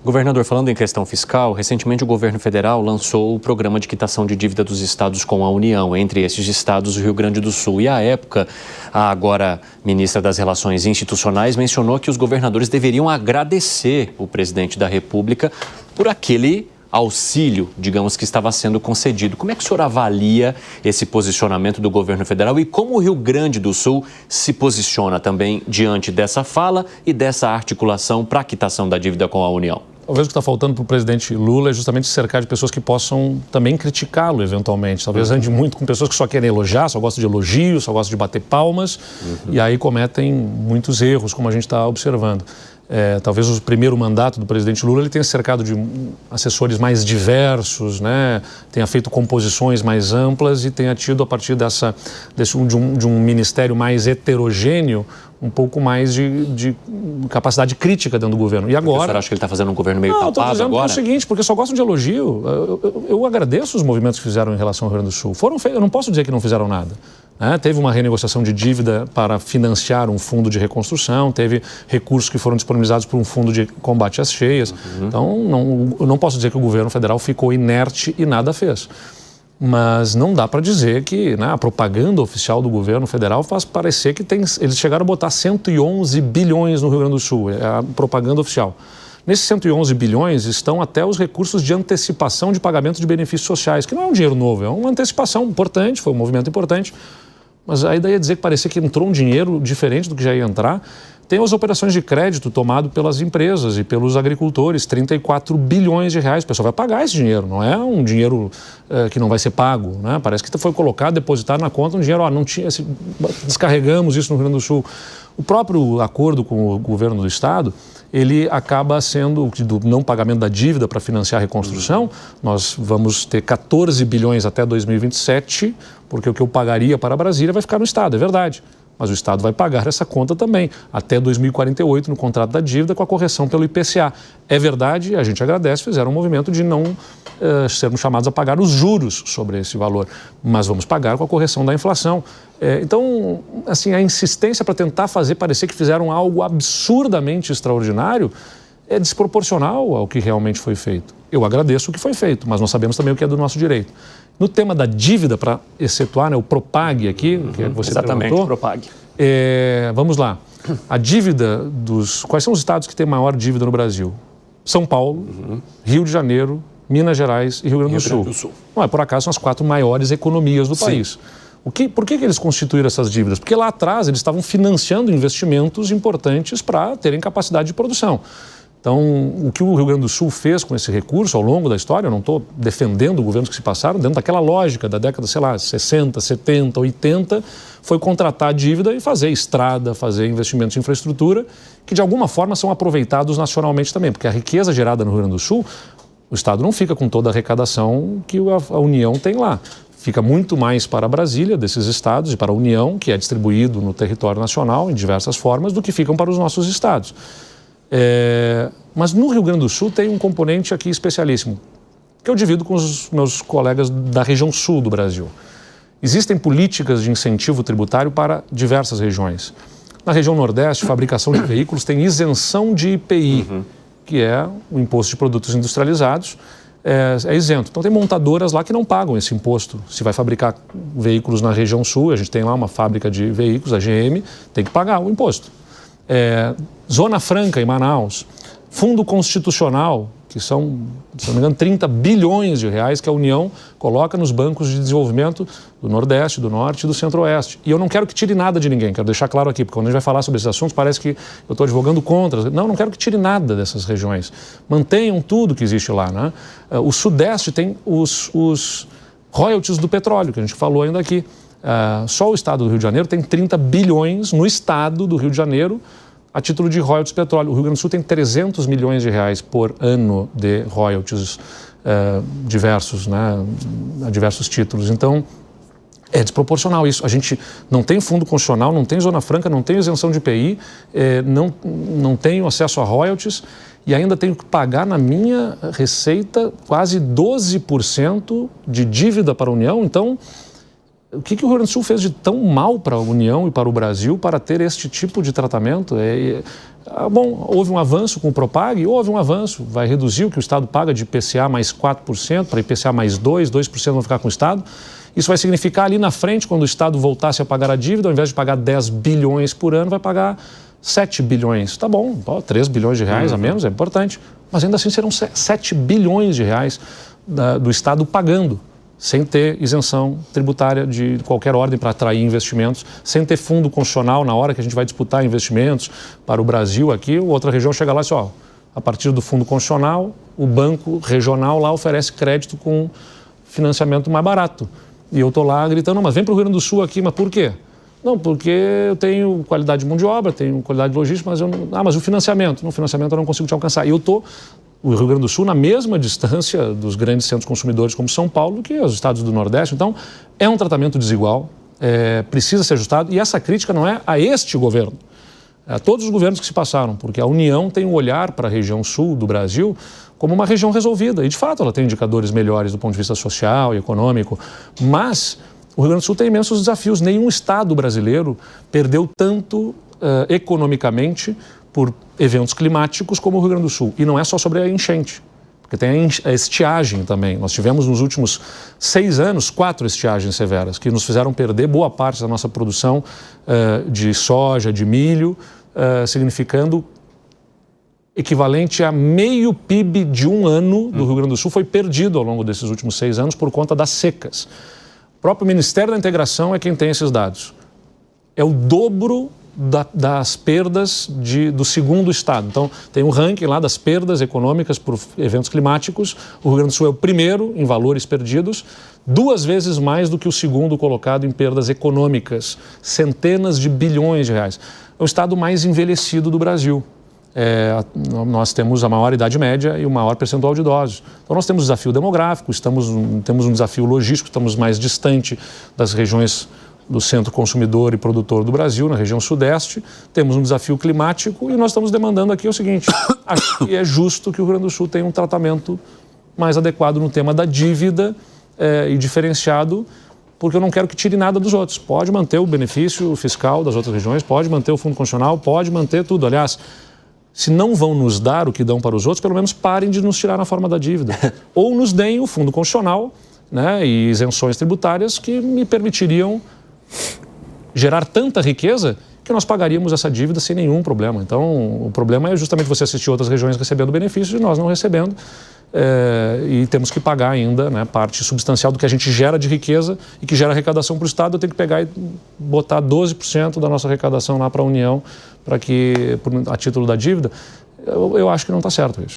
Governador, falando em questão fiscal, recentemente o governo federal lançou o programa de quitação de dívida dos estados com a União, entre esses estados o Rio Grande do Sul. E à época, a agora ministra das Relações Institucionais mencionou que os governadores deveriam agradecer o presidente da República por aquele auxílio, digamos, que estava sendo concedido. Como é que o senhor avalia esse posicionamento do governo federal e como o Rio Grande do Sul se posiciona também diante dessa fala e dessa articulação para a quitação da dívida com a União? Talvez o que está faltando para o presidente Lula é justamente cercar de pessoas que possam também criticá-lo eventualmente. Talvez ande muito com pessoas que só querem elogiar, só gostam de elogios, só gostam de bater palmas e aí cometem muitos erros, como a gente está observando. Talvez o primeiro mandato do presidente Lula ele tenha cercado de assessores mais diversos, né? Tenha feito composições mais amplas e tenha tido, a partir de um ministério mais heterogêneo, um pouco mais de capacidade crítica dentro do governo. E agora... Você acha que ele está fazendo um governo meio tapado agora? Não, estou dizendo que é o seguinte, porque só gostam de elogio. Eu agradeço os movimentos que fizeram em relação ao Rio Grande do Sul. Eu não posso dizer que não fizeram nada. Teve uma renegociação de dívida para financiar um fundo de reconstrução, teve recursos que foram disponibilizados por um fundo de combate às cheias. Então, eu não posso dizer que o governo federal ficou inerte e nada fez. Mas não dá para dizer que a propaganda oficial do governo federal faz parecer que eles chegaram a botar 111 bilhões no Rio Grande do Sul, é a propaganda oficial. Nesses 111 bilhões estão até os recursos de antecipação de pagamento de benefícios sociais, que não é um dinheiro novo, é uma antecipação importante, foi um movimento importante. Mas aí daí ia dizer que parecia que entrou um dinheiro diferente do que já ia entrar. Tem as operações de crédito tomado pelas empresas e pelos agricultores, 34 bilhões de reais. O pessoal vai pagar esse dinheiro, não é um dinheiro que não vai ser pago, né? Parece que foi colocado, depositado na conta um dinheiro, não tinha, descarregamos isso no Rio Grande do Sul. O próprio acordo com o governo do estado, ele acaba sendo, do não pagamento da dívida para financiar a reconstrução, nós vamos ter 14 bilhões até 2027, porque o que eu pagaria para Brasília vai ficar no estado, é verdade. Mas o estado vai pagar essa conta também, até 2048, no contrato da dívida, com a correção pelo IPCA. É verdade, a gente agradece, fizeram um movimento de não sermos chamados a pagar os juros sobre esse valor, mas vamos pagar com a correção da inflação. Então, assim, a insistência para tentar fazer parecer que fizeram algo absurdamente extraordinário é desproporcional ao que realmente foi feito. Eu agradeço o que foi feito, mas nós sabemos também o que é do nosso direito. No tema da dívida, para excetuar, o Propag aqui, que você exatamente, perguntou, Propag. Vamos lá. A dívida Quais são os estados que têm maior dívida no Brasil? São Paulo, Rio de Janeiro, Minas Gerais e Rio Grande do Sul. Não é por acaso, são as 4 maiores economias do país. Por que eles constituíram essas dívidas? Porque lá atrás eles estavam financiando investimentos importantes para terem capacidade de produção. Então, o que o Rio Grande do Sul fez com esse recurso ao longo da história, eu não estou defendendo governos que se passaram, dentro daquela lógica da década, 60, 70, 80, foi contratar dívida e fazer estrada, fazer investimentos em infraestrutura, que de alguma forma são aproveitados nacionalmente também, porque a riqueza gerada no Rio Grande do Sul, o Estado não fica com toda a arrecadação que a União tem lá. Fica muito mais para Brasília, desses estados, e para a União, que é distribuído no território nacional em diversas formas, do que ficam para os nossos estados. Mas no Rio Grande do Sul tem um componente aqui especialíssimo, que eu divido com os meus colegas da região sul do Brasil. Existem políticas de incentivo tributário para diversas regiões. Na região Nordeste, fabricação de veículos tem isenção de IPI, que é o imposto de produtos industrializados, é isento. Então tem montadoras lá que não pagam esse imposto. Se vai fabricar veículos na região sul, a gente tem lá uma fábrica de veículos, a GM, tem que pagar o imposto. Zona Franca em Manaus, Fundo Constitucional, que são, se não me engano, 30 bilhões de reais que a União coloca nos bancos de desenvolvimento do Nordeste, do Norte e do Centro-Oeste. E eu não quero que tire nada de ninguém, quero deixar claro aqui, porque quando a gente vai falar sobre esses assuntos parece que eu estou advogando contra. Não quero que tire nada dessas regiões. Mantenham tudo que existe lá, né? O Sudeste tem os royalties do petróleo, que a gente falou ainda aqui. Só o estado do Rio de Janeiro tem 30 bilhões no estado do Rio de Janeiro a título de royalties de petróleo. O Rio Grande do Sul tem 300 milhões de reais por ano de royalties diversos, né, a diversos títulos. Então, é desproporcional isso. A gente não tem fundo constitucional, não tem zona franca, não tem isenção de IPI, não tem acesso a royalties e ainda tenho que pagar na minha receita quase 12% de dívida para a União. Então, O que o Rio Grande do Sul fez de tão mal para a União e para o Brasil para ter este tipo de tratamento? Bom, houve um avanço com o Propag, houve um avanço, vai reduzir o que o Estado paga de IPCA mais 4% para IPCA mais 2% vão ficar com o Estado. Isso vai significar ali na frente, quando o Estado voltasse a pagar a dívida, ao invés de pagar 10 bilhões por ano, vai pagar 7 bilhões. Tá bom, 3 bilhões de reais a menos, é importante, mas ainda assim serão 7 bilhões de reais do Estado pagando, sem ter isenção tributária de qualquer ordem para atrair investimentos, sem ter fundo constitucional na hora que a gente vai disputar investimentos para o Brasil aqui, outra região chega lá e diz, ó, a partir do fundo constitucional, o banco regional lá oferece crédito com financiamento mais barato. E eu estou lá gritando, não, mas vem para o Rio Grande do Sul aqui, mas por quê? Não, porque eu tenho qualidade de mão de obra, tenho qualidade de logística, mas mas o financiamento, no financiamento eu não consigo te alcançar. E eu estou, o Rio Grande do Sul, na mesma distância dos grandes centros consumidores como São Paulo que os estados do Nordeste. Então, é um tratamento desigual, precisa ser ajustado. E essa crítica não é a este governo, é a todos os governos que se passaram, porque a União tem um olhar para a região sul do Brasil como uma região resolvida. E, de fato, ela tem indicadores melhores do ponto de vista social e econômico, mas o Rio Grande do Sul tem imensos desafios. Nenhum estado brasileiro perdeu tanto economicamente por eventos climáticos como o Rio Grande do Sul. E não é só sobre a enchente, porque tem a estiagem também. Nós tivemos nos últimos 6 anos 4 estiagens severas que nos fizeram perder boa parte da nossa produção de soja, de milho, significando equivalente a meio PIB de um ano do Rio Grande do Sul foi perdido ao longo desses últimos 6 anos por conta das secas. O próprio Ministério da Integração é quem tem esses dados. É o dobro das perdas do segundo estado. Então, tem um ranking lá das perdas econômicas por eventos climáticos. O Rio Grande do Sul é o primeiro em valores perdidos, 2 vezes mais do que o segundo colocado em perdas econômicas, centenas de bilhões de reais. É o estado mais envelhecido do Brasil. Nós temos a maior idade média e o maior percentual de idosos. Então, nós temos um desafio demográfico, temos um desafio logístico, estamos mais distante das regiões do centro consumidor e produtor do Brasil, na região sudeste, temos um desafio climático e nós estamos demandando aqui o seguinte, acho que é justo que o Rio Grande do Sul tenha um tratamento mais adequado no tema da dívida e diferenciado, porque eu não quero que tire nada dos outros. Pode manter o benefício fiscal das outras regiões, pode manter o fundo constitucional, pode manter tudo. Aliás, se não vão nos dar o que dão para os outros, pelo menos parem de nos tirar na forma da dívida. Ou nos deem o fundo constitucional, né, e isenções tributárias que me permitiriam gerar tanta riqueza que nós pagaríamos essa dívida sem nenhum problema. Então, o problema é justamente você assistir outras regiões recebendo benefícios e nós não recebendo. E temos que pagar ainda, né, parte substancial do que a gente gera de riqueza e que gera arrecadação para o Estado. Eu tenho que pegar e botar 12% da nossa arrecadação lá para a União, para que, a título da dívida. Eu acho que não está certo isso.